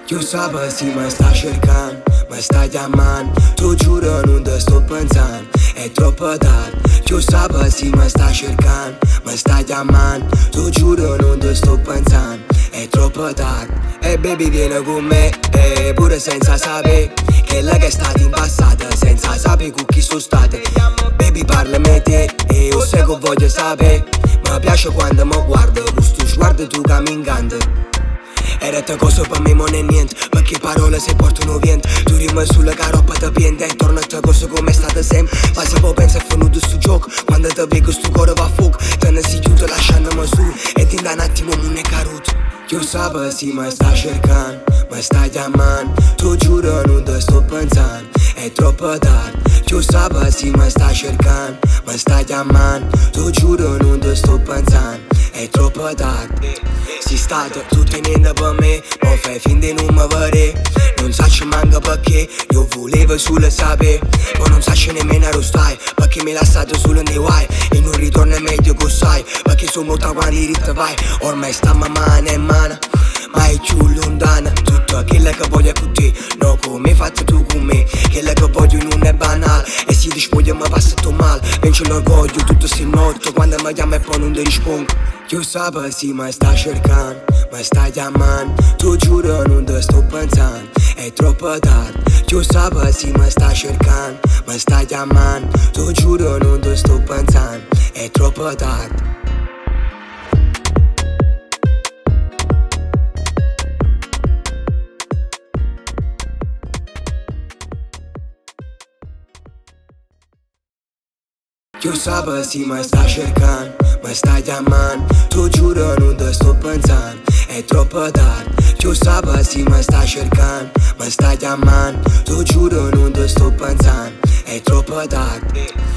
Io sabato sì mi sta cercando, mi sta chiamando, tu giuro non te sto pensando, è troppo tardi. Io sabato sì mi sta cercando, mi sta chiamando, tu giuro non te sto pensando, è troppo tardi. E baby vieni con me, pure senza sapere che lei che è stata in passato, senza sapere con chi sono state. Baby parlami te e io sai che voglio sapere, mi piace quando mi guardo, questo sguardo tu che mi incanta. E retta cosa per me non è niente, perché parole se portano vento. Tu rimani sulla caroppa ti piende e torna a te cosa come è stata sempre. Passa un po' pensa a finito sto gioco, quando ti vedo sto cuore va a fuoco. Te ne si chiude lasciandomi su e ti dà un attimo non è caruto. Io sabato sì mi sta cercando, mi sta chiamando, tu giuro non te sto pensando, è troppo tardi. Io sabato sì mi sta cercando, mi sta chiamando, tu giuro non te sto pensando, è troppo tardi. Si stato tutto niente per me, ma fai finta di non mi vedere. Non saccio manca perché, io volevo solo sapere, ma non saccio nemmeno dove stai, perché mi lasciato solo nei guai. E non ritorno meglio che sai, perché sono molto quando te vai. Ormai stiamo mano in mano, ma è più lontana. Tutto quello che voglio con te, no come hai fatto tu con me. Quello che voglio non è banale, e se ti spoglio mi passa tutto male. Penso l'orgoglio, tutto si notte, quando mi chiama e poi non ti rispondo. Io sabato sì mi sta cercando, mi sta chiamando, tu giuro non te sto pensando, è troppo tardi. Io sabato sì mi sta cercando, mi sta chiamando, tu giuro non te sto pensando, è troppo tardi. Io sabato sì mi sta cercando, mi sta chiamando, tu giuro non te sto pensando, è troppo tardi. Io sabato sì mi sta cercando, mi sta chiamando, tu giuro non te sto pensando, è troppo tardi.